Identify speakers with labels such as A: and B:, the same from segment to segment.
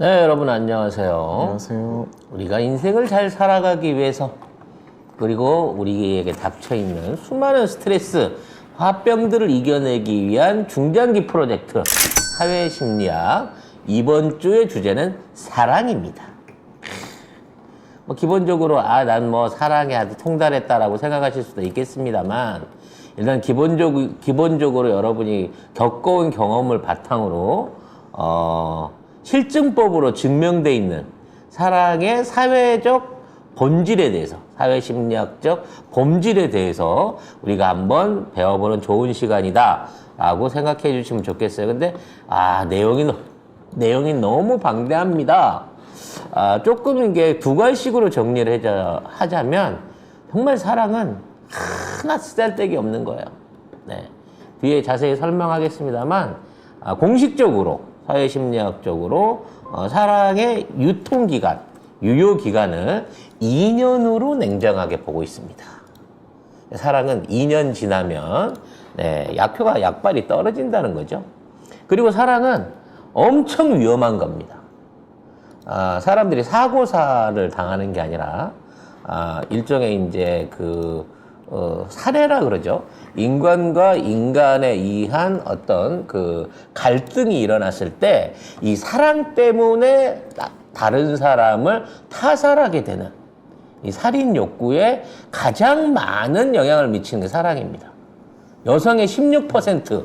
A: 네, 여러분 안녕하세요.
B: 안녕하세요.
A: 우리가 인생을 잘 살아가기 위해서 그리고 우리에게 닥쳐있는 수많은 스트레스, 화병들을 이겨내기 위한 중장기 프로젝트 사회심리학 이번 주의 주제는 사랑입니다. 뭐 기본적으로 난 뭐 사랑에 아주 통달했다라고 생각하실 수도 있겠습니다만 일단 기본적으로 여러분이 겪어온 경험을 바탕으로 실증법으로 증명돼 있는 사랑의 사회적 본질에 대해서, 사회심리학적 본질에 대해서 우리가 한번 배워보는 좋은 시간이다라고 생각해 주시면 좋겠어요. 근데 내용이 너무 방대합니다. 조금 이게 두 가지식으로 정리를 하자면 정말 사랑은 하나 쓰잘데기 없는 거예요. 네. 뒤에 자세히 설명하겠습니다만 공식적으로 사회심리학적으로 사랑의 유통기간, 유효기간을 2년으로 냉정하게 보고 있습니다. 사랑은 2년 지나면 약발이 떨어진다는 거죠. 그리고 사랑은 엄청 위험한 겁니다. 사람들이 사고사를 당하는 게 아니라 일종의 이제 사례라 그러죠. 인간과 인간에 의한 어떤 갈등이 일어났을 때 이 사랑 때문에 다른 사람을 타살하게 되는 이 살인 욕구에 가장 많은 영향을 미치는 게 사랑입니다. 여성의 16%,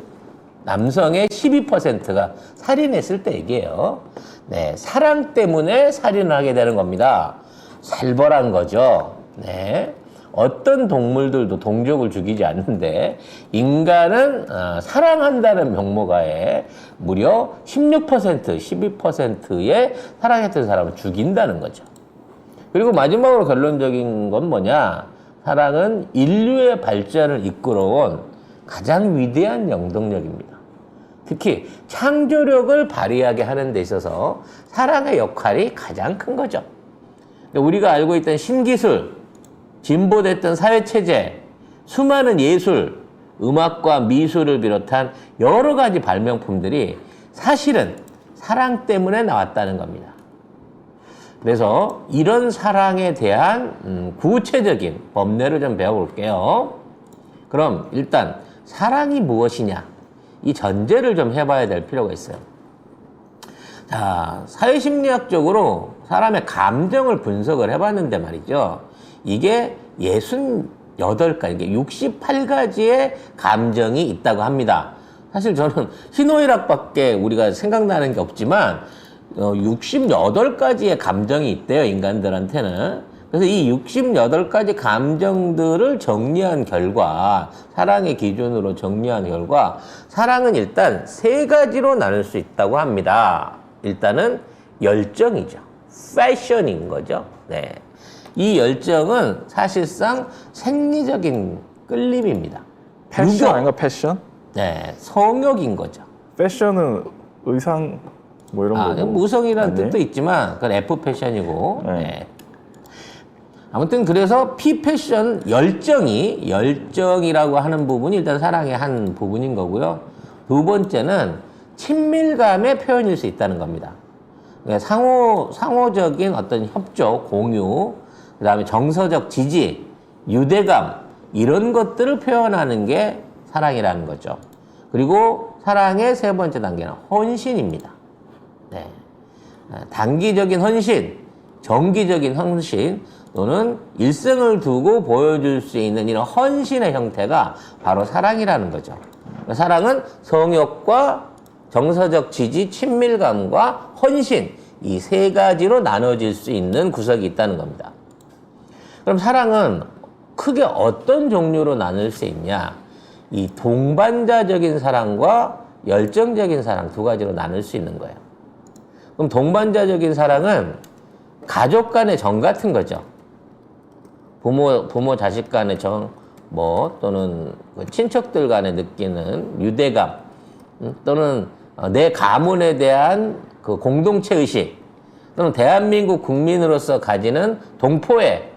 A: 남성의 12%가 살인했을 때 얘기예요. 네, 사랑 때문에 살인을 하게 되는 겁니다. 살벌한 거죠. 네. 어떤 동물들도 동족을 죽이지 않는데 인간은 사랑한다는 명목하에 무려 16%, 12%의 사랑했던 사람을 죽인다는 거죠. 그리고 마지막으로 결론적인 건 뭐냐? 사랑은 인류의 발전을 이끌어온 가장 위대한 영동력입니다. 특히 창조력을 발휘하게 하는 데 있어서 사랑의 역할이 가장 큰 거죠. 우리가 알고 있던 신기술, 진보됐던 사회체제, 수많은 예술, 음악과 미술을 비롯한 여러 가지 발명품들이 사실은 사랑 때문에 나왔다는 겁니다. 그래서 이런 사랑에 대한 구체적인 법례를 좀 배워볼게요. 그럼 일단 사랑이 무엇이냐? 이 전제를 좀 해봐야 될 필요가 있어요. 자, 사회심리학적으로 사람의 감정을 분석을 해봤는데 말이죠. 이게 68가지, 이게 68가지의 감정이 있다고 합니다. 사실 저는 희노애락밖에 우리가 생각나는 게 없지만 68가지의 감정이 있대요, 인간들한테는. 그래서 이 68가지 감정들을 정리한 결과, 사랑의 기준으로 정리한 결과, 사랑은 일단 3가지로 나눌 수 있다고 합니다. 일단은 열정이죠. 패션인 거죠. 네. 이 열정은 사실상 생리적인 끌림입니다.
B: 패션 아닌가, 패션?
A: 네, 성욕인 거죠.
B: 패션은 의상 뭐 이런 거고.
A: 무성이라는 뜻도 있지만 그건 F 패션이고. 네. 아무튼 그래서 P 패션 열정이라고 하는 부분이 일단 사랑의 한 부분인 거고요. 두 번째는 친밀감의 표현일 수 있다는 겁니다. 그러니까 상호적인 어떤 협조, 공유, 그 다음에 정서적 지지, 유대감, 이런 것들을 표현하는 게 사랑이라는 거죠. 그리고 사랑의 3번째 단계는 헌신입니다. 네. 단기적인 헌신, 정기적인 헌신, 또는 일생을 두고 보여줄 수 있는 이런 헌신의 형태가 바로 사랑이라는 거죠. 사랑은 성욕과 정서적 지지, 친밀감과 헌신, 이 3가지로 나눠질 수 있는 구석이 있다는 겁니다. 그럼 사랑은 크게 어떤 종류로 나눌 수 있냐? 이 동반자적인 사랑과 열정적인 사랑 2가지로 나눌 수 있는 거예요. 그럼 동반자적인 사랑은 가족 간의 정 같은 거죠. 부모 자식 간의 정, 또는 친척들 간에 느끼는 유대감, 또는 내 가문에 대한 공동체 의식, 또는 대한민국 국민으로서 가지는 동포애,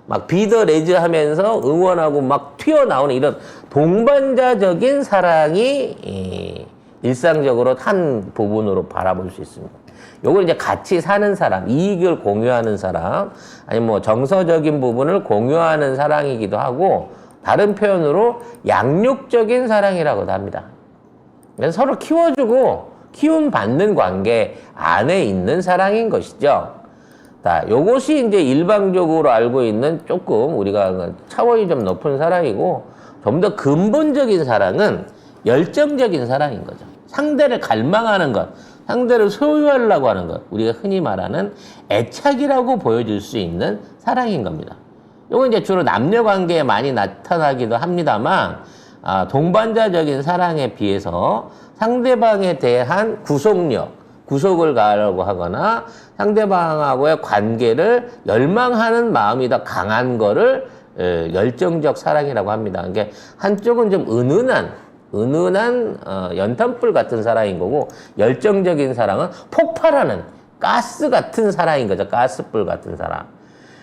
A: 막 비더레즈 하면서 응원하고 막 튀어나오는 이런 동반자적인 사랑이 일상적으로 한 부분으로 바라볼 수 있습니다. 요걸 이제 같이 사는 사람, 이익을 공유하는 사람, 아니면 뭐 정서적인 부분을 공유하는 사랑이기도 하고, 다른 표현으로 양육적인 사랑이라고도 합니다. 그래서 서로 키워주고 키움받는 관계 안에 있는 사랑인 것이죠. 자, 요것이 이제 일방적으로 알고 있는 조금 우리가 차원이 좀 높은 사랑이고, 좀 더 근본적인 사랑은 열정적인 사랑인 거죠. 상대를 갈망하는 것, 상대를 소유하려고 하는 것, 우리가 흔히 말하는 애착이라고 보여줄 수 있는 사랑인 겁니다. 이건 이제 주로 남녀 관계에 많이 나타나기도 합니다만, 동반자적인 사랑에 비해서 상대방에 대한 구속을 가하려고 하거나 상대방하고의 관계를 열망하는 마음이 더 강한 거를 열정적 사랑이라고 합니다. 그러니까 한쪽은 좀 은은한 연탄불 같은 사랑인 거고, 열정적인 사랑은 폭발하는 가스 같은 사랑인 거죠. 가스불 같은 사랑.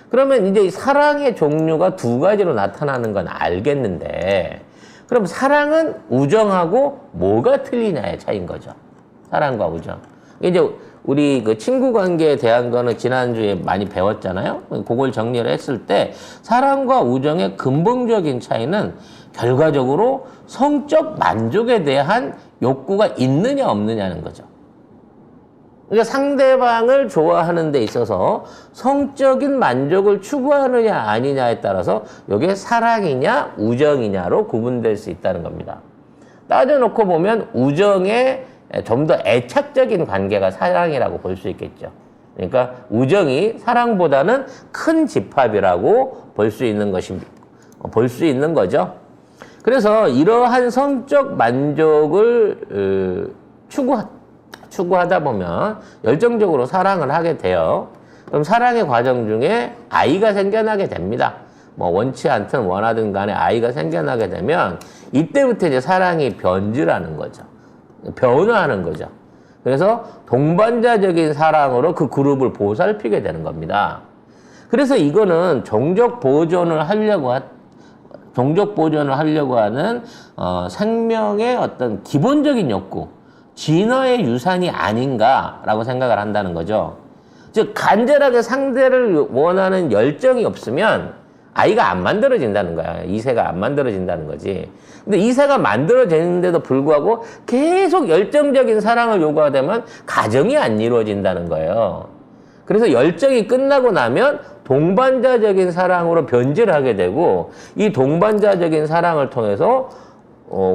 A: 그러면 이제 사랑의 종류가 두 가지로 나타나는 건 알겠는데, 그럼 사랑은 우정하고 뭐가 틀리냐의 차이인 거죠. 사랑과 우정. 이제 우리 그 친구 관계에 대한 거는 지난주에 많이 배웠잖아요. 그걸 정리를 했을 때 사랑과 우정의 근본적인 차이는 결과적으로 성적 만족에 대한 욕구가 있느냐 없느냐는 거죠. 그러니까 상대방을 좋아하는 데 있어서 성적인 만족을 추구하느냐 아니냐에 따라서 이게 사랑이냐 우정이냐로 구분될 수 있다는 겁니다. 따져놓고 보면 우정에 좀 더 애착적인 관계가 사랑이라고 볼 수 있겠죠. 그러니까 우정이 사랑보다는 큰 집합이라고 볼 수 있는 거죠. 그래서 이러한 성적 만족을 추구하다 보면 열정적으로 사랑을 하게 돼요. 그럼 사랑의 과정 중에 아이가 생겨나게 됩니다. 뭐 원치 않든 원하든 간에 아이가 생겨나게 되면 이때부터 이제 사랑이 변질하는 거죠. 변화하는 거죠. 그래서 동반자적인 사랑으로 그 그룹을 보살피게 되는 겁니다. 그래서 이거는 종족 보존을 하려고 하는 생명의 어떤 기본적인 욕구, 진화의 유산이 아닌가라고 생각을 한다는 거죠. 즉 간절하게 상대를 원하는 열정이 없으면 아이가 안 만들어진다는 거야. 이세가 안 만들어진다는 거지. 근데 이세가 만들어지는데도 불구하고 계속 열정적인 사랑을 요구하게 되면 가정이 안 이루어진다는 거예요. 그래서 열정이 끝나고 나면 동반자적인 사랑으로 변질하게 되고, 이 동반자적인 사랑을 통해서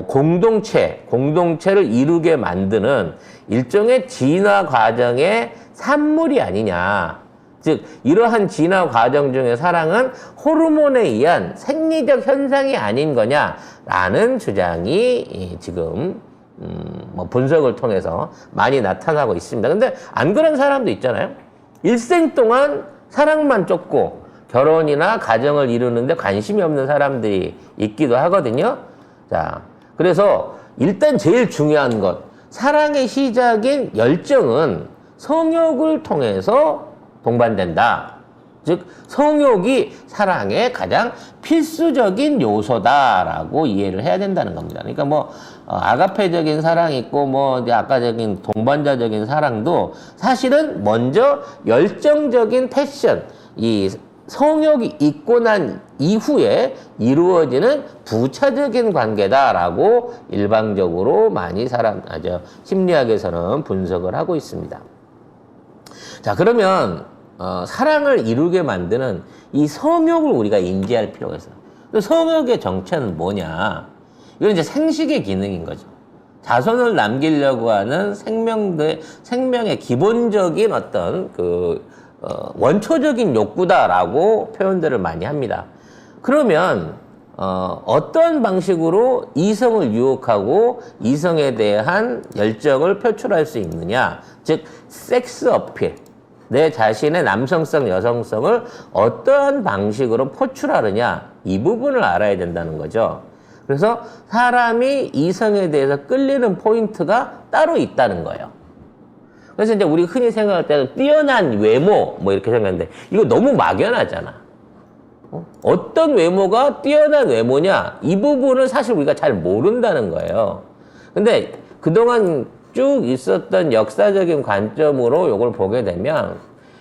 A: 공동체를 이루게 만드는 일종의 진화 과정의 산물이 아니냐. 즉 이러한 진화 과정 중에 사랑은 호르몬에 의한 생리적 현상이 아닌 거냐라는 주장이 지금 뭐 분석을 통해서 많이 나타나고 있습니다. 근데 안 그런 사람도 있잖아요. 일생 동안 사랑만 쫓고 결혼이나 가정을 이루는데 관심이 없는 사람들이 있기도 하거든요. 자, 그래서 일단 제일 중요한 것, 사랑의 시작인 열정은 성욕을 통해서 동반된다. 즉 성욕이 사랑의 가장 필수적인 요소다라고 이해를 해야 된다는 겁니다. 그러니까 뭐 아가페적인 사랑이 있고 뭐 이제 아까적인 동반자적인 사랑도 사실은 먼저 열정적인 패션, 이 성욕이 있고 난 이후에 이루어지는 부차적인 관계다라고 일방적으로 많이 심리학에서는 분석을 하고 있습니다. 자, 그러면 사랑을 이루게 만드는 이 성욕을 우리가 인지할 필요가 있어요. 성욕의 정체는 뭐냐? 이건 이제 생식의 기능인 거죠. 자손을 남기려고 하는 생명의 기본적인 어떤 원초적인 욕구다라고 표현들을 많이 합니다. 그러면 어떤 방식으로 이성을 유혹하고 이성에 대한 열정을 표출할 수 있느냐? 즉 섹스 어필, 내 자신의 남성성, 여성성을 어떠한 방식으로 포출하느냐, 이 부분을 알아야 된다는 거죠. 그래서 사람이 이성에 대해서 끌리는 포인트가 따로 있다는 거예요. 그래서 이제 우리 흔히 생각할 때는 뛰어난 외모 뭐 이렇게 생각하는데 이거 너무 막연하잖아. 어떤 외모가 뛰어난 외모냐, 이 부분을 사실 우리가 잘 모른다는 거예요. 근데 그동안 쭉 있었던 역사적인 관점으로 이걸 보게 되면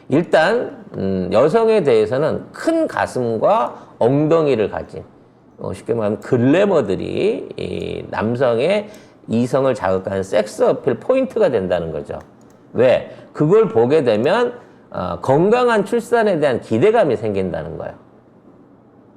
A: 일단 여성에 대해서는 큰 가슴과 엉덩이를 가진 쉽게 말하면 글래머들이 이 남성의 이성을 자극하는 섹스 어필 포인트가 된다는 거죠. 왜? 그걸 보게 되면 건강한 출산에 대한 기대감이 생긴다는 거예요.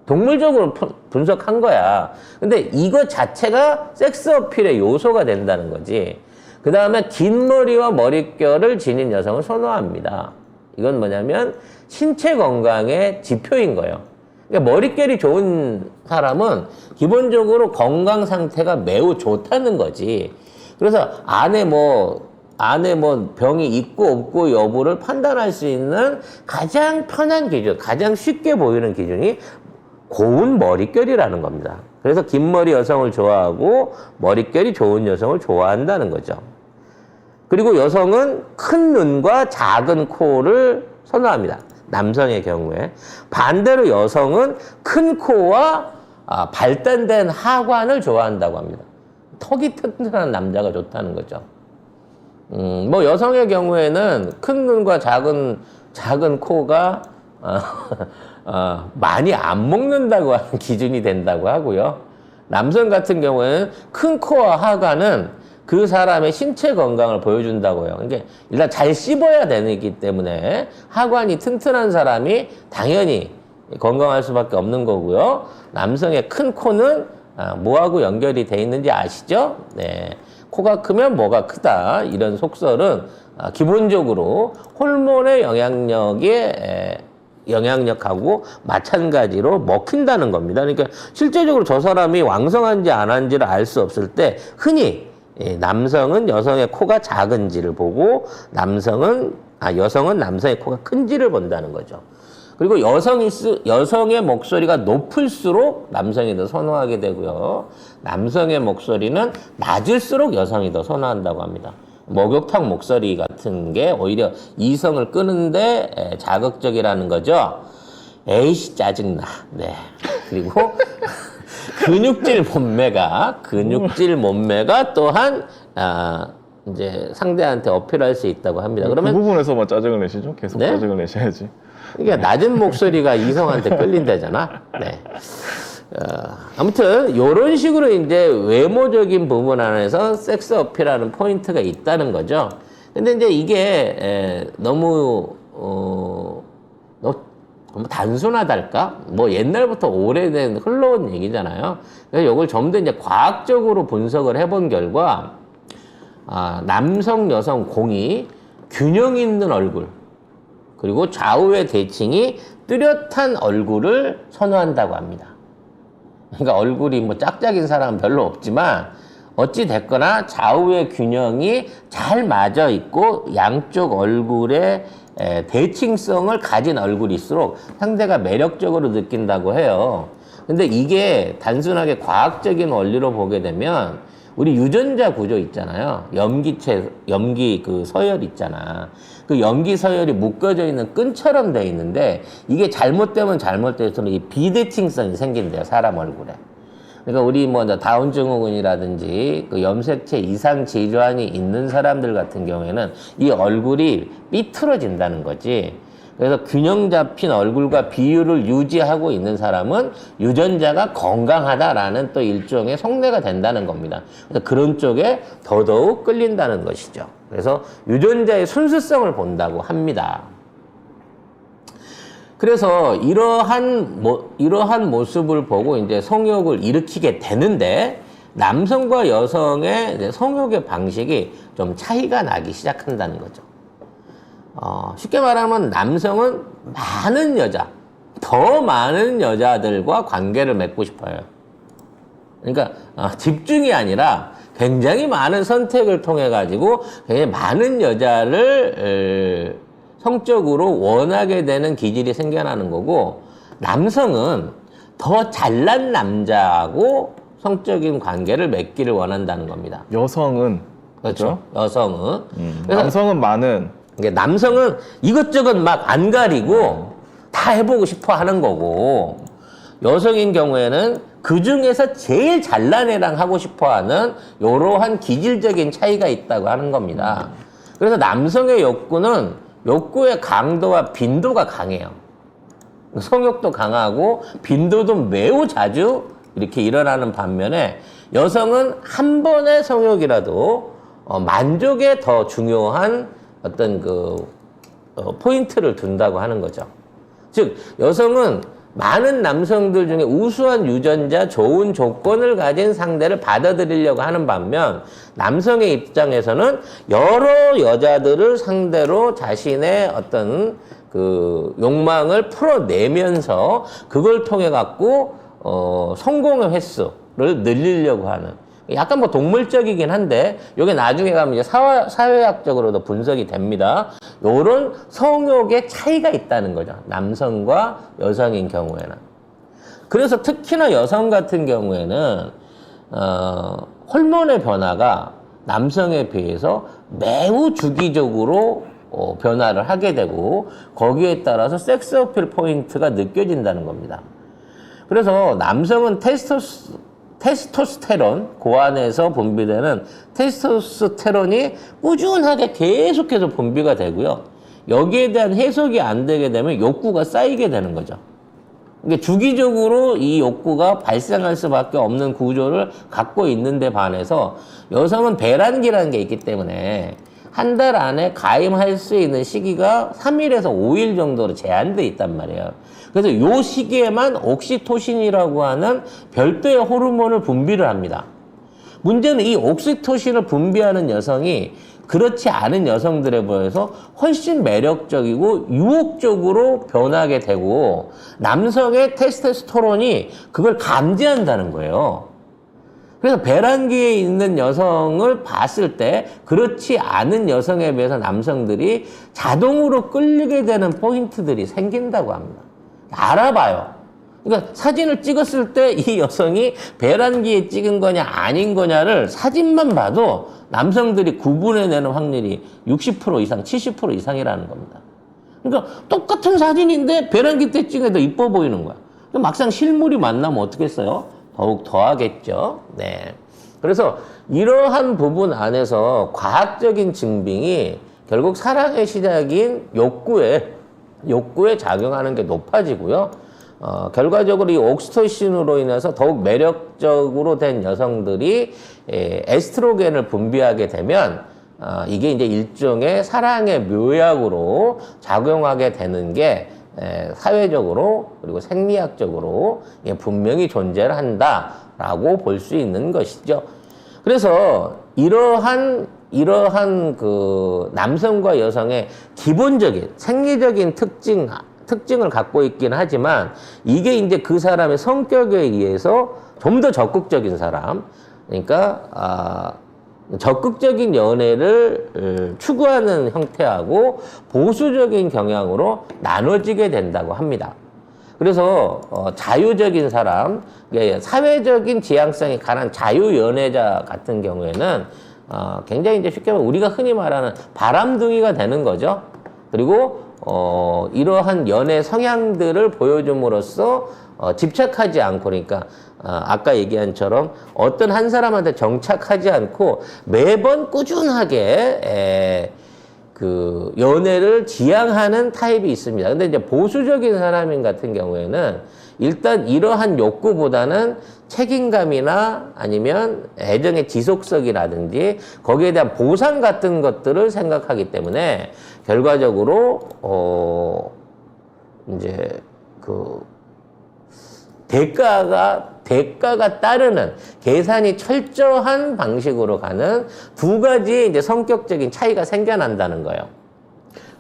A: 동물적으로 분석한 거야. 근데 이거 자체가 섹스 어필의 요소가 된다는 거지. 그 다음에 긴 머리와 머릿결을 지닌 여성을 선호합니다. 이건 뭐냐면 신체 건강의 지표인 거예요. 그러니까 머릿결이 좋은 사람은 기본적으로 건강 상태가 매우 좋다는 거지. 그래서 안에 병이 있고 없고 여부를 판단할 수 있는 가장 편한 기준, 가장 쉽게 보이는 기준이 고운 머릿결이라는 겁니다. 그래서 긴 머리 여성을 좋아하고 머릿결이 좋은 여성을 좋아한다는 거죠. 그리고 여성은 큰 눈과 작은 코를 선호합니다. 남성의 경우에. 반대로 여성은 큰 코와 발달된 하관을 좋아한다고 합니다. 턱이 튼튼한 남자가 좋다는 거죠. 뭐 여성의 경우에는 큰 눈과 작은 코가 많이 안 먹는다고 하는 기준이 된다고 하고요. 남성 같은 경우에는 큰 코와 하관은 그 사람의 신체 건강을 보여준다고 해요. 그러니까 일단 잘 씹어야 되기 때문에 하관이 튼튼한 사람이 당연히 건강할 수밖에 없는 거고요. 남성의 큰 코는 뭐하고 연결이 돼 있는지 아시죠? 네. 코가 크면 뭐가 크다. 이런 속설은 기본적으로 호르몬의 영향력하고 마찬가지로 먹힌다는 겁니다. 그러니까 실제적으로 저 사람이 왕성한지 안 한지를 알 수 없을 때 흔히 남성은 여성의 코가 작은지를 보고 여성은 남성의 코가 큰지를 본다는 거죠. 그리고 여성의 목소리가 높을수록 남성이 더 선호하게 되고요. 남성의 목소리는 낮을수록 여성이 더 선호한다고 합니다. 목욕탕 목소리 같은 게 오히려 이성을 끄는데 자극적이라는 거죠. 에이씨 짜증나. 네. 그리고 근육질 몸매가 또한 이제 상대한테 어필할 수 있다고 합니다. 그러면
B: 그 부분에서만 짜증을 내시죠? 계속
A: 네?
B: 짜증을 내셔야지.
A: 그러니까 낮은 목소리가 이성한테 끌린다잖아. 네. 아무튼 이런 식으로 이제 외모적인 부분 안에서 섹스 어필하는 포인트가 있다는 거죠. 근데 이제 이게 너무 단순하달까? 뭐 옛날부터 오래된 흘러온 얘기잖아요. 그래서 이걸 좀 더 이제 과학적으로 분석을 해본 결과 남성, 여성 공이 균형 있는 얼굴 그리고 좌우의 대칭이 뚜렷한 얼굴을 선호한다고 합니다. 그러니까 얼굴이 뭐 짝짝인 사람은 별로 없지만 어찌 됐거나 좌우의 균형이 잘 맞아 있고 양쪽 얼굴의 대칭성을 가진 얼굴일수록 상대가 매력적으로 느낀다고 해요. 근데 이게 단순하게 과학적인 원리로 보게 되면 우리 유전자 구조 있잖아요. 염기 그 서열 있잖아. 그 염기 서열이 묶어져 있는 끈처럼 돼 있는데 이게 잘못되면 잘못될수록 이 비대칭성이 생긴대요. 사람 얼굴에. 그러니까 우리 뭐 다운 증후군이라든지 그 염색체 이상 질환이 있는 사람들 같은 경우에는 이 얼굴이 삐뚤어진다는 거지. 그래서 균형 잡힌 얼굴과 비율을 유지하고 있는 사람은 유전자가 건강하다라는 또 일종의 속내가 된다는 겁니다. 그래서 그런 쪽에 더더욱 끌린다는 것이죠. 그래서 유전자의 순수성을 본다고 합니다. 그래서 이러한 모습을 보고 이제 성욕을 일으키게 되는데 남성과 여성의 성욕의 방식이 좀 차이가 나기 시작한다는 거죠. 쉽게 말하면 남성은 더 많은 여자들과 관계를 맺고 싶어요. 그러니까 집중이 아니라 굉장히 많은 선택을 통해 가지고 굉장히 많은 여자를 성적으로 원하게 되는 기질이 생겨나는 거고, 남성은 더 잘난 남자하고 성적인 관계를 맺기를 원한다는 겁니다.
B: 여성은
A: 그렇죠. 여성은.
B: 남성은 많은.
A: 남성은 이것저것 막 안 가리고 다 해보고 싶어 하는 거고, 여성인 경우에는 그 중에서 제일 잘난 애랑 하고 싶어 하는 이러한 기질적인 차이가 있다고 하는 겁니다. 그래서 남성의 욕구는 욕구의 강도와 빈도가 강해요. 성욕도 강하고 빈도도 매우 자주 이렇게 일어나는 반면에 여성은 한 번의 성욕이라도 만족에 더 중요한 어떤 포인트를 둔다고 하는 거죠. 즉 여성은 많은 남성들 중에 우수한 유전자, 좋은 조건을 가진 상대를 받아들이려고 하는 반면 남성의 입장에서는 여러 여자들을 상대로 자신의 어떤 욕망을 풀어내면서 그걸 통해 갖고 성공의 횟수를 늘리려고 하는 약간 동물적이긴 한데 이게 나중에 가면 이제 사회학적으로도 분석이 됩니다. 요런 성욕의 차이가 있다는 거죠. 남성과 여성인 경우에는. 그래서 특히나 여성 같은 경우에는 호르몬의 변화가 남성에 비해서 매우 주기적으로 변화를 하게 되고 거기에 따라서 섹스 어필 포인트가 느껴진다는 겁니다. 그래서 남성은 테스토스테론, 고안에서 분비되는 테스토스테론이 꾸준하게 계속해서 분비가 되고요. 여기에 대한 해석이 안 되게 되면 욕구가 쌓이게 되는 거죠. 그러니까 주기적으로 이 욕구가 발생할 수밖에 없는 구조를 갖고 있는데 반해서 여성은 배란기라는 게 있기 때문에 한 달 안에 가임할 수 있는 시기가 3일에서 5일 정도로 제한되어 있단 말이에요. 그래서 이 시기에만 옥시토신이라고 하는 별도의 호르몬을 분비를 합니다. 문제는 이 옥시토신을 분비하는 여성이 그렇지 않은 여성들에 비해서 훨씬 매력적이고 유혹적으로 변하게 되고 남성의 테스토스테론이 그걸 감지한다는 거예요. 그래서 배란기에 있는 여성을 봤을 때 그렇지 않은 여성에 비해서 남성들이 자동으로 끌리게 되는 포인트들이 생긴다고 합니다. 알아봐요. 그러니까 사진을 찍었을 때 이 여성이 배란기에 찍은 거냐 아닌 거냐를 사진만 봐도 남성들이 구분해내는 확률이 60% 이상, 70% 이상이라는 겁니다. 그러니까 똑같은 사진인데 배란기 때 찍어도 이뻐 보이는 거야. 막상 실물이 만나면 어떻겠어요? 더욱 더하겠죠. 네. 그래서 이러한 부분 안에서 과학적인 증빙이 결국 사랑의 시작인 욕구에 작용하는 게 높아지고요. 결과적으로 이 옥시토신으로 인해서 더욱 매력적으로 된 여성들이 에스트로겐을 분비하게 되면 이게 이제 일종의 사랑의 묘약으로 작용하게 되는 게 사회적으로 그리고 생리학적으로 분명히 존재를 한다라고 볼 수 있는 것이죠. 그래서 이러한 남성과 여성의 기본적인 생리적인 특징을 갖고 있긴 하지만 이게 이제 그 사람의 성격에 의해서 좀 더 적극적인 사람, 그러니까 적극적인 연애를 추구하는 형태하고 보수적인 경향으로 나눠지게 된다고 합니다. 그래서 자유적인 사람, 사회적인 지향성이 강한 자유연애자 같은 경우에는 굉장히 이제 쉽게 말하면 우리가 흔히 말하는 바람둥이가 되는 거죠. 그리고 이러한 연애 성향들을 보여줌으로써 집착하지 않고, 그러니까 아까 얘기한 처럼 어떤 한 사람한테 정착하지 않고 매번 꾸준하게 연애를 지향하는 타입이 있습니다. 근데 이제 보수적인 사람 같은 경우에는 일단 이러한 욕구보다는 책임감이나 아니면 애정의 지속성이라든지 거기에 대한 보상 같은 것들을 생각하기 때문에 결과적으로 이제 대가가 따르는 계산이 철저한 방식으로 가는 두 가지의 이제 성격적인 차이가 생겨난다는 거예요.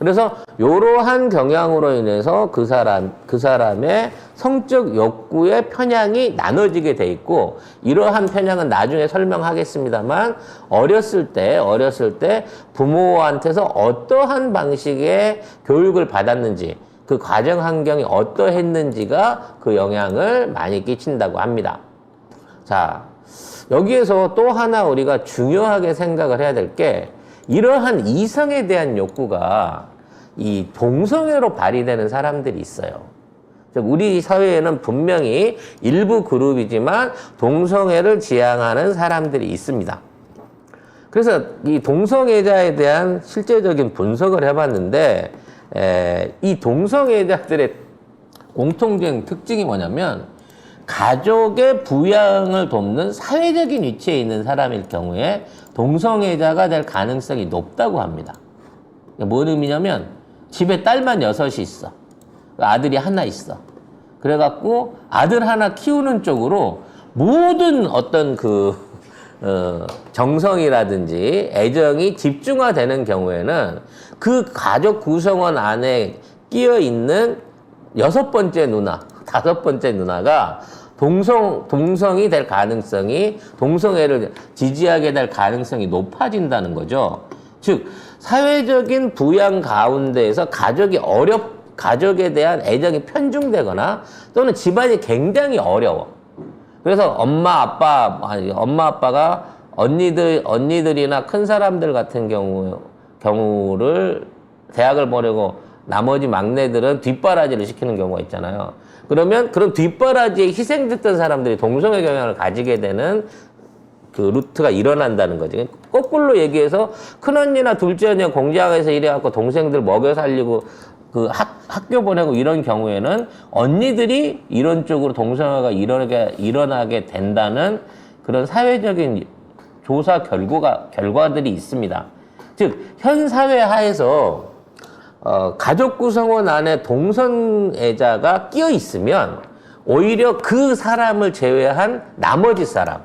A: 그래서 이러한 경향으로 인해서 그 사람의 성적 욕구의 편향이 나눠지게 돼 있고, 이러한 편향은 나중에 설명하겠습니다만 어렸을 때 부모한테서 어떠한 방식의 교육을 받았는지, 그 가정 환경이 어떠했는지가 그 영향을 많이 끼친다고 합니다. 자, 여기에서 또 하나 우리가 중요하게 생각을 해야 될 게, 이러한 이성에 대한 욕구가 이 동성애로 발휘되는 사람들이 있어요. 즉 우리 사회에는 분명히 일부 그룹이지만 동성애를 지향하는 사람들이 있습니다. 그래서 이 동성애자에 대한 실제적인 분석을 해봤는데 이 동성애자들의 공통적인 특징이 뭐냐면 가족의 부양을 돕는 사회적인 위치에 있는 사람일 경우에 동성애자가 될 가능성이 높다고 합니다. 뭔 의미냐면 집에 딸만 6이 있어. 아들이 하나 있어. 그래갖고 아들 하나 키우는 쪽으로 모든 어떤 정성이라든지 애정이 집중화되는 경우에는 그 가족 구성원 안에 끼어 있는 6번째 누나, 5번째 누나가 동성이 될 가능성이, 동성애를 지지하게 될 가능성이 높아진다는 거죠. 즉, 사회적인 부양 가운데에서 가족에 대한 애정이 편중되거나 또는 집안이 굉장히 어려워. 그래서 엄마 아빠가 언니들이나 큰 사람들 같은 경우를 대학을 보내고 나머지 막내들은 뒷바라지를 시키는 경우가 있잖아요. 그러면 그런 뒷바라지에 희생됐던 사람들이 동성애 경향을 가지게 되는 그 루트가 일어난다는 거지. 거꾸로 얘기해서 큰언니나 둘째 언니가 공장에서 일해갖고 동생들 먹여 살리고 그 학교 보내고 이런 경우에는 언니들이 이런 쪽으로 동성애가 일어나게 된다는 그런 사회적인 조사 결과들이 있습니다. 즉, 현 사회 하에서 가족 구성원 안에 동성애자가 끼어 있으면 오히려 그 사람을 제외한 나머지 사람,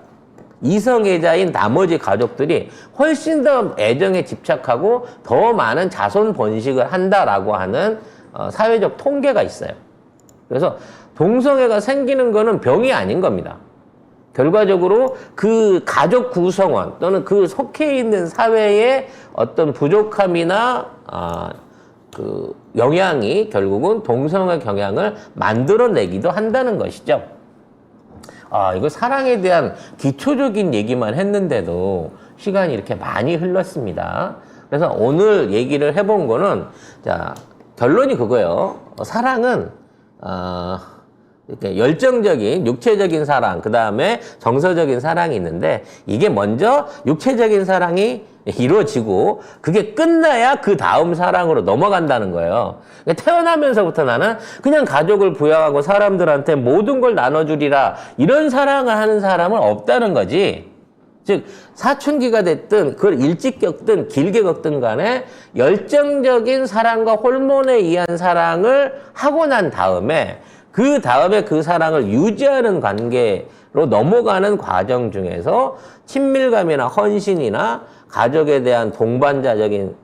A: 이성애자인 나머지 가족들이 훨씬 더 애정에 집착하고 더 많은 자손 번식을 한다라고 하는 사회적 통계가 있어요. 그래서 동성애가 생기는 거는 병이 아닌 겁니다. 결과적으로 그 가족 구성원 또는 그 속해 있는 사회의 어떤 부족함이나 그 영향이 결국은 동성애 경향을 만들어내기도 한다는 것이죠. 이거 사랑에 대한 기초적인 얘기만 했는데도 시간이 이렇게 많이 흘렀습니다. 그래서 오늘 얘기를 해본 거는, 자, 결론이 그거예요. 사랑은, 이렇게 열정적인, 육체적인 사랑, 그 다음에 정서적인 사랑이 있는데, 이게 먼저 육체적인 사랑이 이루어지고, 그게 끝나야 그 다음 사랑으로 넘어간다는 거예요. 태어나면서부터 나는 그냥 가족을 부양하고 사람들한테 모든 걸 나눠주리라, 이런 사랑을 하는 사람은 없다는 거지. 즉, 사춘기가 됐든, 그걸 일찍 겪든, 길게 겪든 간에 열정적인 사랑과 호르몬에 의한 사랑을 하고 난 다음에, 그 사랑을 유지하는 관계로 넘어가는 과정 중에서 친밀감이나 헌신이나 가족에 대한 동반자적인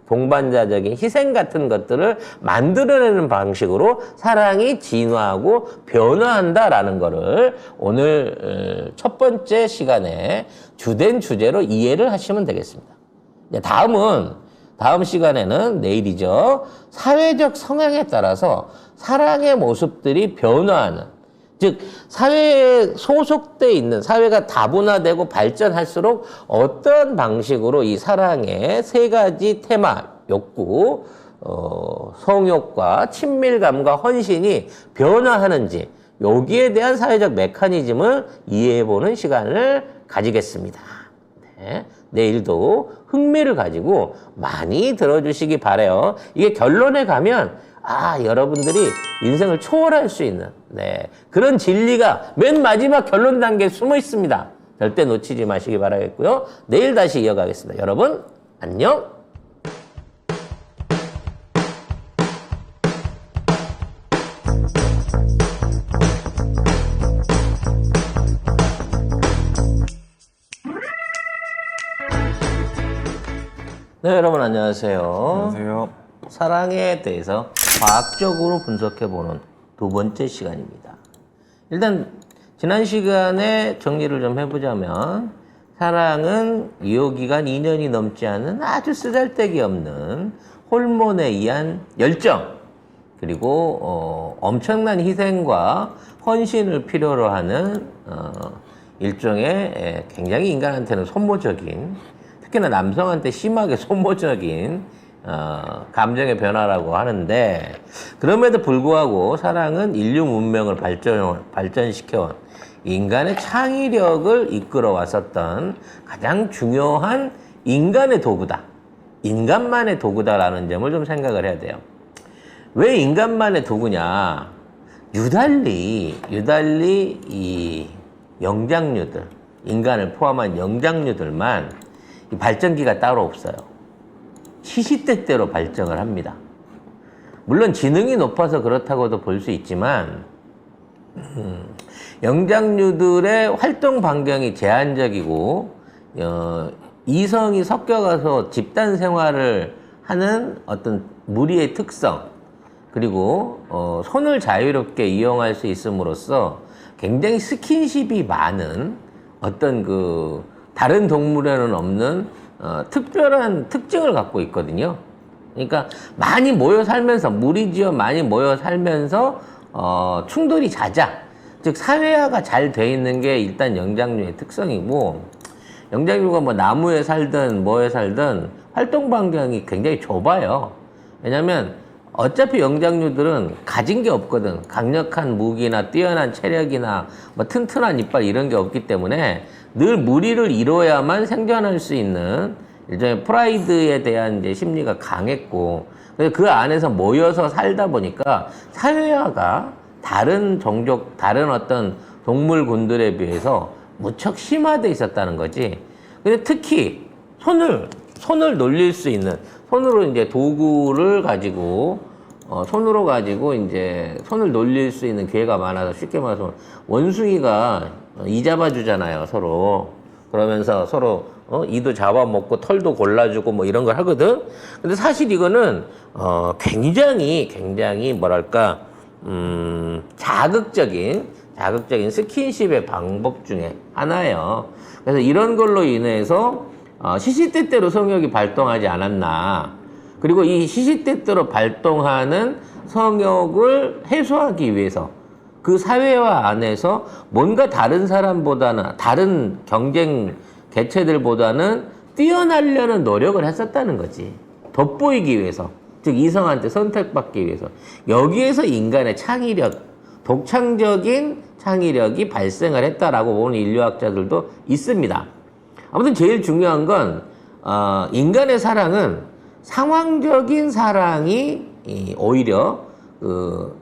A: 희생 같은 것들을 만들어내는 방식으로 사랑이 진화하고 변화한다라는 거를 오늘 첫 번째 시간에 주된 주제로 이해를 하시면 되겠습니다. 다음 시간에는 내일이죠. 사회적 성향에 따라서 사랑의 모습들이 변화하는, 즉 사회에 소속돼 있는, 사회가 다문화되고 발전할수록 어떤 방식으로 이 사랑의 세 가지 테마, 욕구, 성욕과 친밀감과 헌신이 변화하는지, 여기에 대한 사회적 메커니즘을 이해해보는 시간을 가지겠습니다. 네. 내일도 흥미를 가지고 많이 들어주시기 바라요. 이게 결론에 가면 여러분들이 인생을 초월할 수 있는 그런 진리가 맨 마지막 결론 단계에 숨어 있습니다. 절대 놓치지 마시기 바라겠고요. 내일 다시 이어가겠습니다. 여러분 안녕. 네, 여러분 안녕하세요.
B: 안녕하세요.
A: 사랑에 대해서 과학적으로 분석해보는 두 번째 시간입니다. 일단 지난 시간에 정리를 좀 해보자면, 사랑은 유효기간 2년이 넘지 않은 아주 쓰잘데기 없는 호르몬에 의한 열정, 그리고 엄청난 희생과 헌신을 필요로 하는 일종의 굉장히 인간한테는 소모적인, 특히나 남성한테 심하게 소모적인 감정의 변화라고 하는데, 그럼에도 불구하고 사랑은 인류 문명을 발전시켜온 인간의 창의력을 이끌어 왔었던 가장 중요한 인간의 도구다. 인간만의 도구다라는 점을 좀 생각을 해야 돼요. 왜 인간만의 도구냐? 유달리 이 영장류들, 인간을 포함한 영장류들만 이 발전기가 따로 없어요. 시시때때로 발전을 합니다. 물론 지능이 높아서 그렇다고도 볼 수 있지만 영장류들의 활동 반경이 제한적이고 이성이 섞여가서 집단 생활을 하는 어떤 무리의 특성, 그리고 손을 자유롭게 이용할 수 있음으로써 굉장히 스킨십이 많은 어떤 그 다른 동물에는 없는 특별한 특징을 갖고 있거든요. 그러니까 많이 모여 살면서, 무리지어 많이 모여 살면서 충돌이 잦아. 즉 사회화가 잘 돼 있는 게 일단 영장류의 특성이고, 영장류가 뭐 나무에 살든 뭐에 살든 활동 반경이 굉장히 좁아요. 왜냐면 어차피 영장류들은 가진 게 없거든. 강력한 무기나 뛰어난 체력이나 뭐 튼튼한 이빨 이런 게 없기 때문에 늘 무리를 이뤄야만 생존할 수 있는 일종의 프라이드에 대한 이제 심리가 강했고, 그래서 그 안에서 모여서 살다 보니까 사회화가 다른 종족, 다른 어떤 동물군들에 비해서 무척 심화되어 있었다는 거지. 근데 특히 손을 놀릴 수 있는, 손으로 이제 도구를 가지고 이제 손을 놀릴 수 있는 기회가 많아서, 쉽게 말해서 원숭이가 이 잡아주잖아요, 서로. 그러면서 서로 이도 잡아먹고 털도 골라주고 뭐 이런 걸 하거든. 근데 사실 이거는 굉장히 뭐랄까 자극적인 스킨십의 방법 중에 하나예요. 그래서 이런 걸로 인해서 시시때때로 성욕이 발동하지 않았나. 그리고 이 시시때때로 발동하는 성욕을 해소하기 위해서 그 사회화 안에서 뭔가 다른 사람보다는, 다른 경쟁 개체들보다는 뛰어나려는 노력을 했었다는 거지. 돋보이기 위해서. 즉 이성한테 선택받기 위해서. 여기에서 인간의 창의력, 독창적인 창의력이 발생을 했다라고 보는 인류학자들도 있습니다. 아무튼 제일 중요한 건 인간의 사랑은 상황적인 사랑이 오히려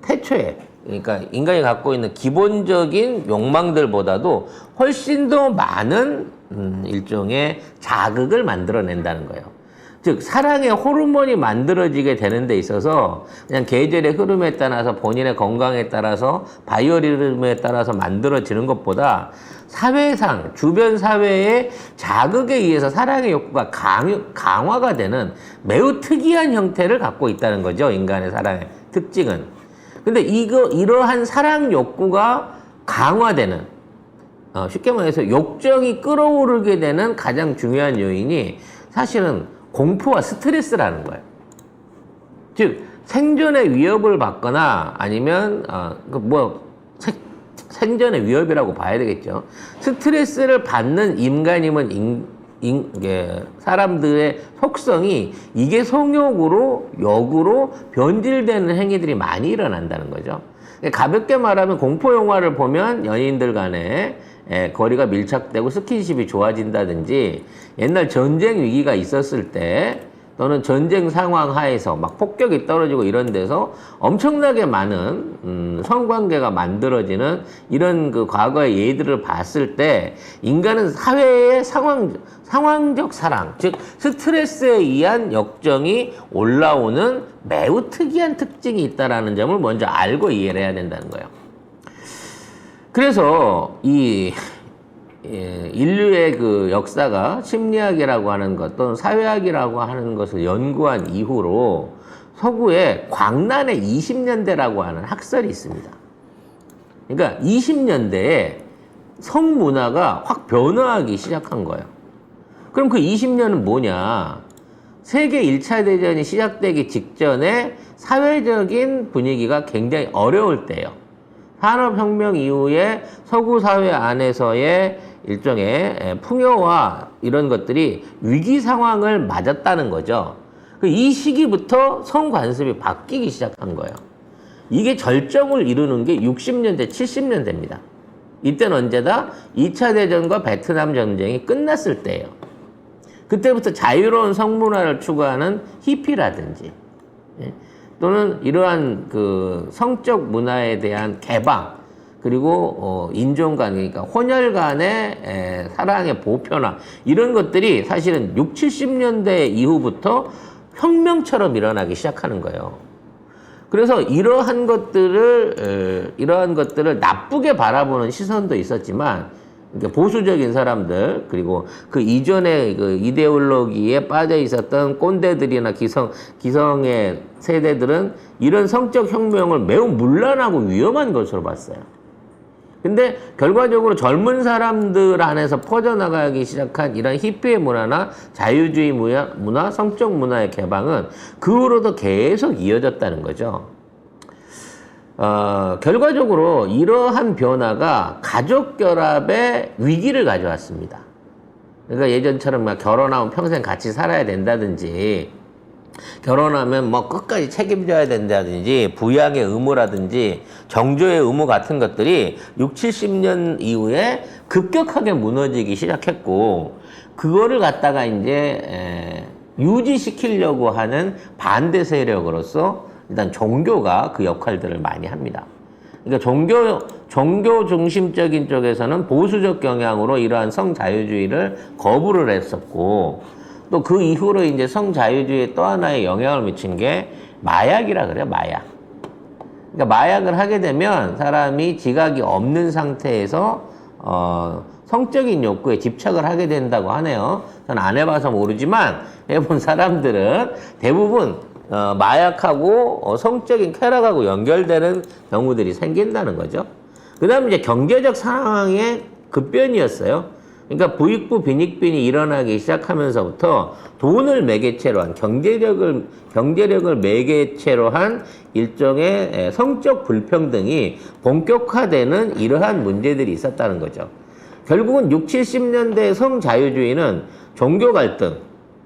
A: 태초에, 그러니까 인간이 갖고 있는 기본적인 욕망들보다도 훨씬 더 많은 일종의 자극을 만들어낸다는 거예요. 즉 사랑의 호르몬이 만들어지게 되는 데 있어서 그냥 계절의 흐름에 따라서, 본인의 건강에 따라서, 바이오리듬에 따라서 만들어지는 것보다 사회상, 주변 사회의 자극에 의해서 사랑의 욕구가 강화가 되는 매우 특이한 형태를 갖고 있다는 거죠, 인간의 사랑의 특징은. 근데 이러한 사랑 욕구가 강화되는, 쉽게 말해서 욕정이 끌어오르게 되는 가장 중요한 요인이 사실은 공포와 스트레스라는 거예요. 즉 생존의 위협을 받거나 아니면 생존의 위협이라고 봐야 되겠죠. 스트레스를 받는 인간이면 사람들의 속성이 이게 성욕으로, 역으로 변질되는 행위들이 많이 일어난다는 거죠. 가볍게 말하면 공포 영화를 보면 연인들 간에 거리가 밀착되고 스킨십이 좋아진다든지, 옛날 전쟁 위기가 있었을 때 또는 전쟁 상황 하에서 막 폭격이 떨어지고 이런 데서 엄청나게 많은 성관계가 만들어지는 이런 그 과거의 예들을 봤을 때 인간은 사회의 상황적 사랑, 즉 스트레스에 의한 역정이 올라오는 매우 특이한 특징이 있다는 점을 먼저 알고 이해를 해야 된다는 거예요. 그래서 인류의 그 역사가 심리학이라고 하는 것 또는 사회학이라고 하는 것을 연구한 이후로 서구에 광란의 20년대라고 하는 학설이 있습니다. 그러니까 20년대에 성문화가 확 변화하기 시작한 거예요. 그럼 그 20년은 뭐냐? 세계 1차 대전이 시작되기 직전에 사회적인 분위기가 굉장히 어려울 때예요. 산업혁명 이후에 서구 사회 안에서의 일종의 풍요와 이런 것들이 위기 상황을 맞았다는 거죠. 이 시기부터 성관습이 바뀌기 시작한 거예요. 이게 절정을 이루는 게 60년대, 70년대입니다. 이때는 언제다? 2차 대전과 베트남 전쟁이 끝났을 때예요. 그때부터 자유로운 성문화를 추구하는 히피라든지 또는 이러한 그 성적 문화에 대한 개방 그리고 인종 간 그러니까 혼혈 간의 사랑의 보편화 이런 것들이 사실은 6, 70년대 이후부터 혁명처럼 일어나기 시작하는 거예요. 그래서 이러한 것들을 나쁘게 바라보는 시선도 있었지만 보수적인 사람들 그리고 그 이전에 그 이데올로기에 빠져 있었던 꼰대들이나 기성의 세대들은 이런 성적 혁명을 매우 문란하고 위험한 것으로 봤어요. 근데 결과적으로 젊은 사람들 안에서 퍼져나가기 시작한 이런 히피의 문화나 자유주의 문화, 성적 문화의 개방은 그 후로도 계속 이어졌다는 거죠. 결과적으로 이러한 변화가 가족 결합에 위기를 가져왔습니다. 그러니까 예전처럼 막 결혼하면 평생 같이 살아야 된다든지 결혼하면 뭐 끝까지 책임져야 된다든지 부양의 의무라든지 정조의 의무 같은 것들이 6, 70년 이후에 급격하게 무너지기 시작했고 그거를 갖다가 이제 유지시키려고 하는 반대 세력으로서 일단 종교가 그 역할들을 많이 합니다. 그러니까 종교 중심적인 쪽에서는 보수적 경향으로 이러한 성자유주의를 거부를 했었고 또 그 이후로 이제 성자유주의에 또 하나의 영향을 미친 게 마약이라 그래요, 마약. 그러니까 마약을 하게 되면 사람이 지각이 없는 상태에서 성적인 욕구에 집착을 하게 된다고 하네요. 저는 안 해봐서 모르지만 해본 사람들은 대부분 마약하고 성적인 쾌락하고 연결되는 경우들이 생긴다는 거죠. 그 다음에 이제 경제적 상황의 급변이었어요. 그러니까 부익부 빈익빈이 일어나기 시작하면서부터 돈을 매개체로 한 경제력을 매개체로 한 일종의 성적 불평등이 본격화되는 이러한 문제들이 있었다는 거죠. 결국은 6, 70년대 성자유주의는 종교 갈등,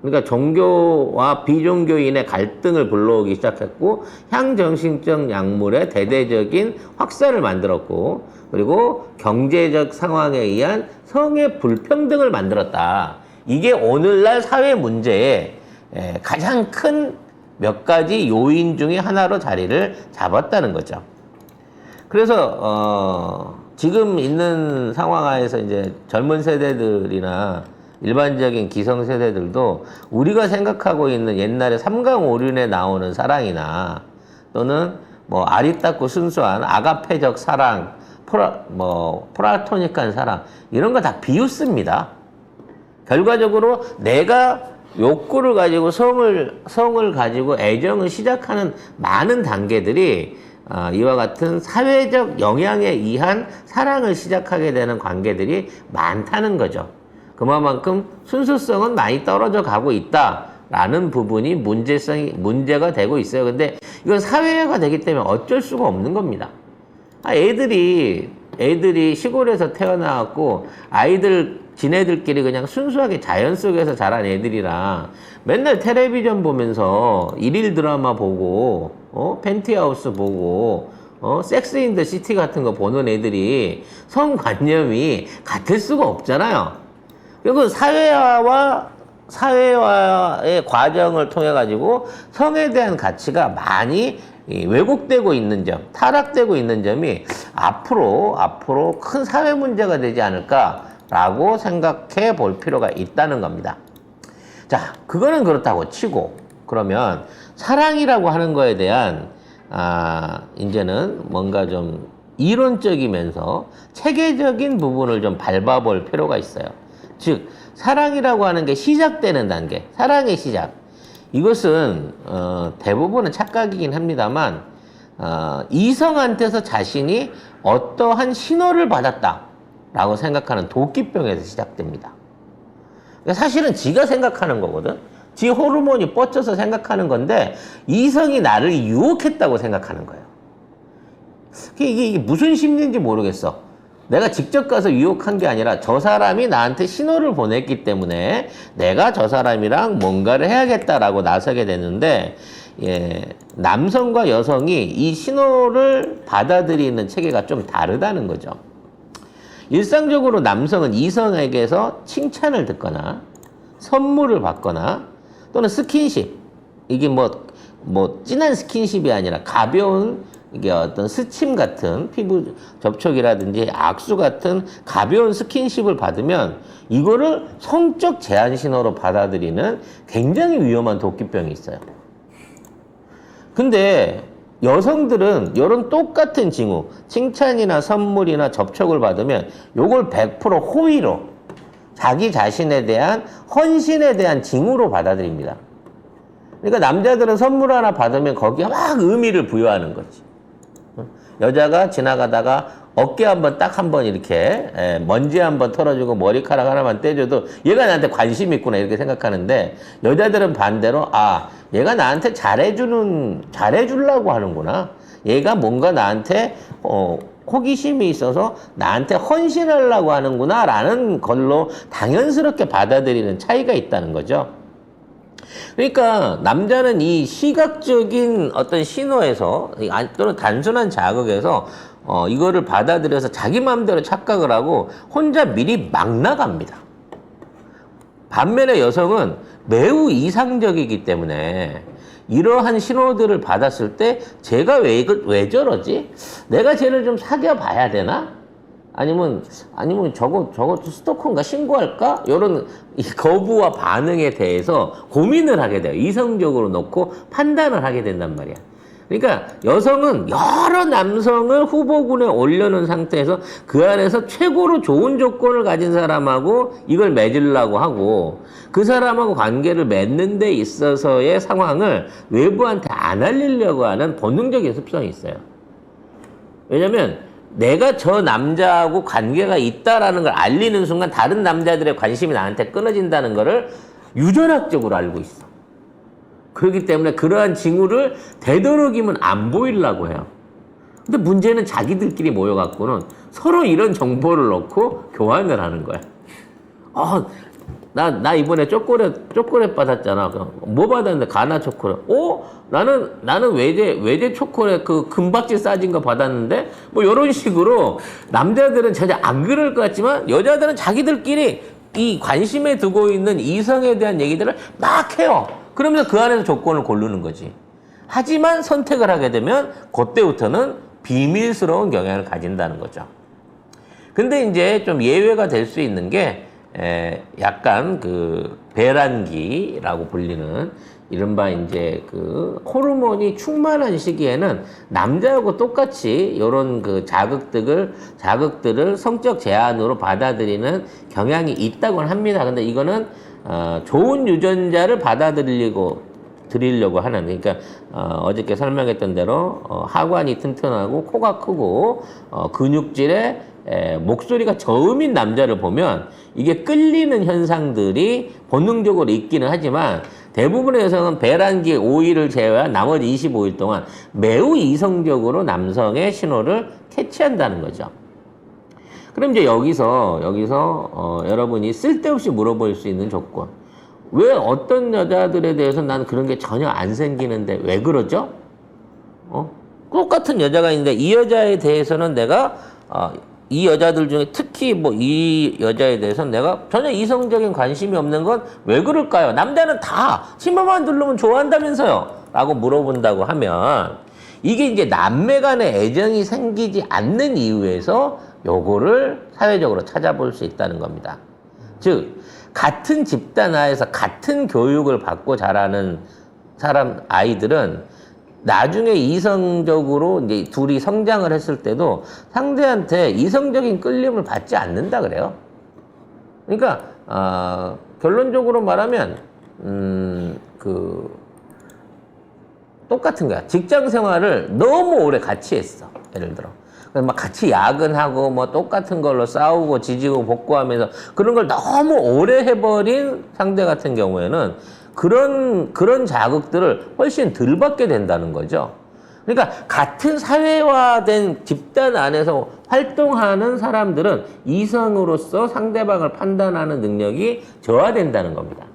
A: 그러니까 종교와 비종교인의 갈등을 불러오기 시작했고 향정신적 약물의 대대적인 확산을 만들었고 그리고 경제적 상황에 의한 성의 불평등을 만들었다. 이게 오늘날 사회 문제의 가장 큰 몇 가지 요인 중에 하나로 자리를 잡았다는 거죠. 그래서 지금 있는 상황 하에서 이제 젊은 세대들이나 일반적인 기성 세대들도 우리가 생각하고 있는 옛날에 삼강오륜에 나오는 사랑이나 또는 뭐 아리따고 순수한 아가페적 사랑, 프라토닉한 사랑 이런 거 다 비웃습니다. 결과적으로 내가 욕구를 가지고 성을 가지고 애정을 시작하는 많은 단계들이 이와 같은 사회적 영향에 의한 사랑을 시작하게 되는 관계들이 많다는 거죠. 그만큼 순수성은 많이 떨어져 가고 있다라는 부분이 문제가 되고 있어요. 근데 이건 사회화가 되기 때문에 어쩔 수가 없는 겁니다. 애들이 시골에서 태어나갖고 지네들끼리 그냥 순수하게 자연 속에서 자란 애들이랑 맨날 텔레비전 보면서 일일 드라마 보고 펜트하우스 보고 섹스 인 더 시티 같은 거 보는 애들이 성관념이 같을 수가 없잖아요. 그리고 사회화의 과정을 통해 가지고 성에 대한 가치가 많이 왜곡되고 있는 점, 타락되고 있는 점이 앞으로 큰 사회 문제가 되지 않을까라고 생각해 볼 필요가 있다는 겁니다. 자, 그거는 그렇다고 치고 그러면 사랑이라고 하는 거에 대한 이제는 뭔가 좀 이론적이면서 체계적인 부분을 좀 밟아볼 필요가 있어요. 즉 사랑이라고 하는 게 시작되는 단계, 사랑의 시작. 이것은 대부분은 착각이긴 합니다만 이성한테서 자신이 어떠한 신호를 받았다라고 생각하는 도끼병에서 시작됩니다. 그러니까 사실은 지가 생각하는 거거든. 지 호르몬이 뻗쳐서 생각하는 건데 이성이 나를 유혹했다고 생각하는 거예요. 이게 무슨 심리인지 모르겠어. 내가 직접 가서 유혹한 게 아니라 저 사람이 나한테 신호를 보냈기 때문에 내가 저 사람이랑 뭔가를 해야겠다라고 나서게 되는데, 예, 남성과 여성이 이 신호를 받아들이는 체계가 좀 다르다는 거죠. 일상적으로 남성은 이성에게서 칭찬을 듣거나 선물을 받거나 또는 스킨십, 이게 뭐 진한 스킨십이 아니라 가벼운 이게 어떤 스침 같은 피부 접촉이라든지 악수 같은 가벼운 스킨십을 받으면 이거를 성적 제한 신호로 받아들이는 굉장히 위험한 도끼병이 있어요. 근데 여성들은 이런 똑같은 징후, 칭찬이나 선물이나 접촉을 받으면 요걸 100% 호의로, 자기 자신에 대한 헌신에 대한 징후로 받아들입니다. 그러니까 남자들은 선물 하나 받으면 거기에 막 의미를 부여하는 거지. 여자가 지나가다가 어깨 한번 딱 한번 이렇게 먼지 한번 털어주고 머리카락 하나만 떼줘도 얘가 나한테 관심 있구나 이렇게 생각하는데, 여자들은 반대로 얘가 나한테 잘해주려고 하는구나, 얘가 뭔가 나한테 호기심이 있어서 나한테 헌신하려고 하는구나 라는 걸로 당연스럽게 받아들이는 차이가 있다는 거죠. 그러니까 남자는 이 시각적인 어떤 신호에서 또는 단순한 자극에서 이거를 받아들여서 자기 마음대로 착각을 하고 혼자 미리 막 나갑니다. 반면에 여성은 매우 이상적이기 때문에 이러한 신호들을 받았을 때 제가 왜 저러지? 내가 쟤를 좀 사귀어 봐야 되나? 아니면 저거 스토커인가 신고할까? 이런 거부와 반응에 대해서 고민을 하게 돼요. 이성적으로 놓고 판단을 하게 된단 말이야. 그러니까 여성은 여러 남성을 후보군에 올려놓은 상태에서 그 안에서 최고로 좋은 조건을 가진 사람하고 이걸 맺으려고 하고, 그 사람하고 관계를 맺는 데 있어서의 상황을 외부한테 안 알리려고 하는 본능적인 습성이 있어요. 왜냐면 내가 저 남자하고 관계가 있다라는 걸 알리는 순간 다른 남자들의 관심이 나한테 끊어진다는 거를 유전학적으로 알고 있어. 그렇기 때문에 그러한 징후를 되도록이면 안 보이려고 해요. 근데 문제는 자기들끼리 모여갖고는 서로 이런 정보를 넣고 교환을 하는 거야. 나 이번에 초콜릿 받았잖아. 뭐 받았는데? 가나 초콜릿. 나는 외제 초콜릿 그 금박지 싸진 거 받았는데? 뭐 이런 식으로 남자들은 전혀 안 그럴 것 같지만 여자들은 자기들끼리 이 관심에 두고 있는 이성에 대한 얘기들을 막 해요. 그러면서 그 안에서 조건을 고르는 거지. 하지만 선택을 하게 되면 그때부터는 비밀스러운 경향을 가진다는 거죠. 근데 이제 좀 예외가 될 수 있는 게 약간 그 배란기라고 불리는 이른바 이제 그 호르몬이 충만한 시기에는 남자하고 똑같이 이런 그 자극들을 성적 제한으로 받아들이는 경향이 있다고는 합니다. 근데 이거는 좋은 유전자를 드리려고 하는, 그러니까 어저께 설명했던 대로 하관이 튼튼하고 코가 크고 근육질에 목소리가 저음인 남자를 보면 이게 끌리는 현상들이 본능적으로 있기는 하지만 대부분의 여성은 배란기 5일을 제외한 나머지 25일 동안 매우 이성적으로 남성의 신호를 캐치한다는 거죠. 그럼 이제 여기서 여러분이 쓸데없이 물어볼 수 있는 조건. 왜 어떤 여자들에 대해서 난 그런 게 전혀 안 생기는데 왜 그러죠? 똑같은 여자가 있는데 이 여자에 대해서는 내가 이 여자들 중에 특히 뭐 이 여자에 대해서는 내가 전혀 이성적인 관심이 없는 건 왜 그럴까요? 남자는 다 신발만 누르면 좋아한다면서요? 라고 물어본다고 하면 이게 이제 남매 간의 애정이 생기지 않는 이유에서 요거를 사회적으로 찾아볼 수 있다는 겁니다. 즉, 같은 집단 하에서 같은 교육을 받고 자라는 아이들은 나중에 이성적으로 이제 둘이 성장을 했을 때도 상대한테 이성적인 끌림을 받지 않는다 그래요. 그러니까 결론적으로 말하면 똑같은 거야. 직장 생활을 너무 오래 같이 했어. 예를 들어. 막 같이 야근하고 뭐 똑같은 걸로 싸우고 지지고 볶고하면서 그런 걸 너무 오래 해버린 상대 같은 경우에는 그런 자극들을 훨씬 덜 받게 된다는 거죠. 그러니까 같은 사회화된 집단 안에서 활동하는 사람들은 이성으로서 상대방을 판단하는 능력이 저하된다는 겁니다.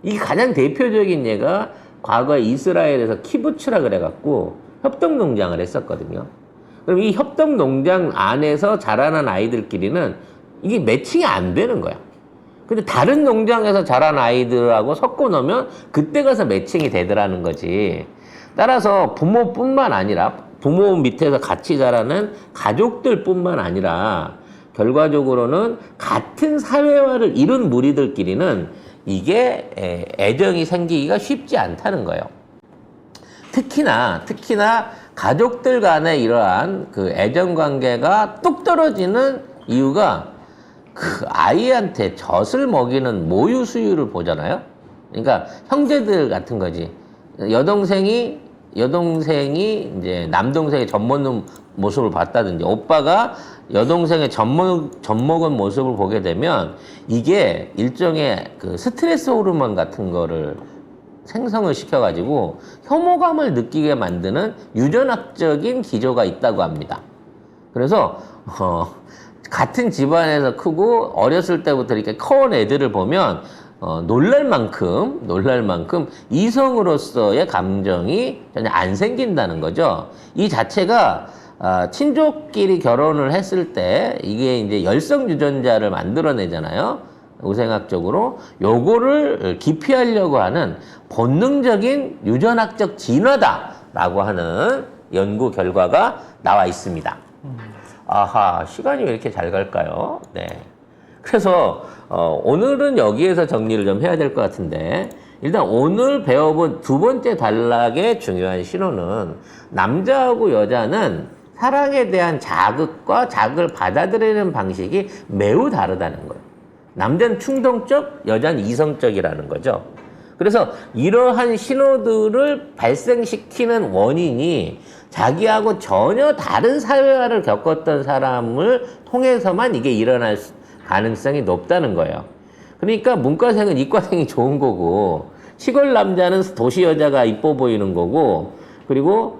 A: 이게 가장 대표적인 예가 과거에 이스라엘에서 키부츠라 그래갖고 협동농장을 했었거든요. 그럼 이 협동농장 안에서 자라는 아이들끼리는 이게 매칭이 안 되는 거야. 근데 다른 농장에서 자란 아이들하고 섞어 놓으면 그때 가서 매칭이 되더라는 거지. 따라서 부모뿐만 아니라 부모 밑에서 같이 자라는 가족들뿐만 아니라 결과적으로는 같은 사회화를 이룬 무리들끼리는 이게 애정이 생기기가 쉽지 않다는 거예요. 특히나 가족들 간의 이러한 그 애정 관계가 뚝 떨어지는 이유가 그 아이한테 젖을 먹이는 모유 수유를 보잖아요. 그러니까 형제들 같은 거지. 여동생이 이제 남동생의 젖 먹는 모습을 봤다든지 오빠가 여동생의 젖 먹은 모습을 보게 되면 이게 일종의 그 스트레스 호르몬 같은 거를 생성을 시켜가지고 혐오감을 느끼게 만드는 유전학적인 기조가 있다고 합니다. 그래서 같은 집안에서 크고 어렸을 때부터 이렇게 커온 애들을 보면 놀랄 만큼 이성으로서의 감정이 전혀 안 생긴다는 거죠. 이 자체가 친족끼리 결혼을 했을 때 이게 이제 열성 유전자를 만들어내잖아요. 우생학적으로 요거를 기피하려고 하는 본능적인 유전학적 진화다라고 하는 연구 결과가 나와 있습니다. 아하, 시간이 왜 이렇게 잘 갈까요? 네. 그래서 오늘은 여기에서 정리를 좀 해야 될 것 같은데 일단 오늘 배워본 두 번째 단락의 중요한 신호는 남자하고 여자는 사랑에 대한 자극과 자극을 받아들이는 방식이 매우 다르다는 거예요. 남자는 충동적, 여자는 이성적이라는 거죠. 그래서 이러한 신호들을 발생시키는 원인이 자기하고 전혀 다른 사회화를 겪었던 사람을 통해서만 이게 일어날 가능성이 높다는 거예요. 그러니까 문과생은 이과생이 좋은 거고 시골 남자는 도시 여자가 이뻐 보이는 거고 그리고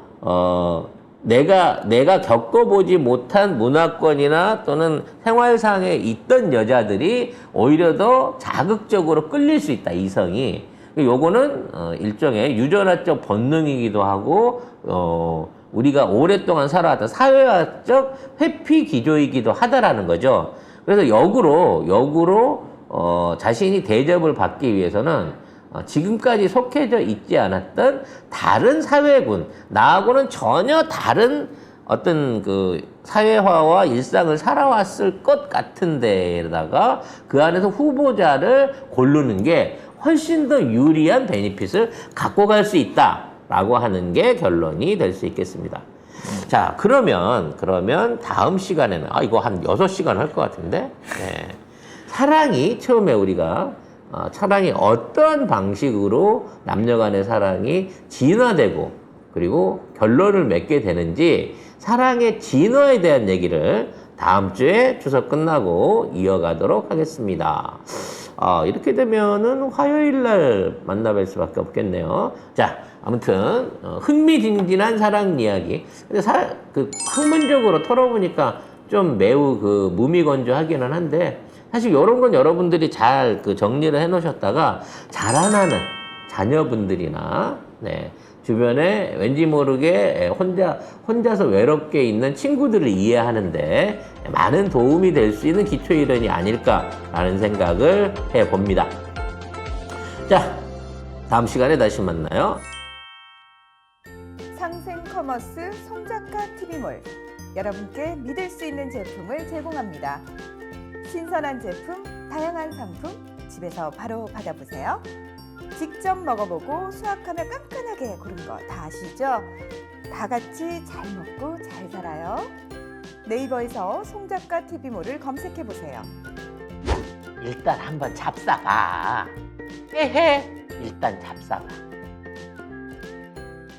A: 내가 겪어보지 못한 문화권이나 또는 생활상에 있던 여자들이 오히려 더 자극적으로 끌릴 수 있다, 이성이. 요거는 일종의 유전학적 본능이기도 하고 우리가 오랫동안 살아왔던 사회화적 회피 기조이기도 하다라는 거죠. 그래서 역으로 자신이 대접을 받기 위해서는 지금까지 속해져 있지 않았던 다른 사회군, 나하고는 전혀 다른 어떤 그 사회화와 일상을 살아왔을 것 같은 데에다가 그 안에서 후보자를 고르는 게 훨씬 더 유리한 베니핏을 갖고 갈 수 있다라고 하는 게 결론이 될 수 있겠습니다. 자, 그러면 다음 시간에는 이거 한 6시간 할 것 같은데 사랑이 처음에 우리가 사랑이 어떤 방식으로 남녀 간의 사랑이 진화되고 그리고 결론을 맺게 되는지 사랑의 진화에 대한 얘기를 다음 주에 추석 끝나고 이어가도록 하겠습니다. 이렇게 되면은 화요일 날 만나뵐 수밖에 없겠네요. 자, 아무튼 흥미진진한 사랑 이야기. 근데 학문적으로 털어보니까 좀 매우 무미건조하기는 한데 사실 이런 건 여러분들이 잘 정리를 해놓으셨다가 자라나는 자녀분들이나 주변에 왠지 모르게 혼자서 외롭게 있는 친구들을 이해하는데 많은 도움이 될 수 있는 기초이론이 아닐까라는 생각을 해봅니다. 자, 다음 시간에 다시 만나요.
C: 상생커머스 송작가 TV몰, 여러분께 믿을 수 있는 제품을 제공합니다. 신선한 제품, 다양한 상품, 집에서 바로 받아보세요. 직접 먹어보고 수확하며 깐깐하게 고른 거 다 아시죠? 다 같이 잘 먹고 잘 살아요. 네이버에서 송작가 TV몰을 검색해보세요.
A: 일단 한번 잡사봐. 일단 잡사봐.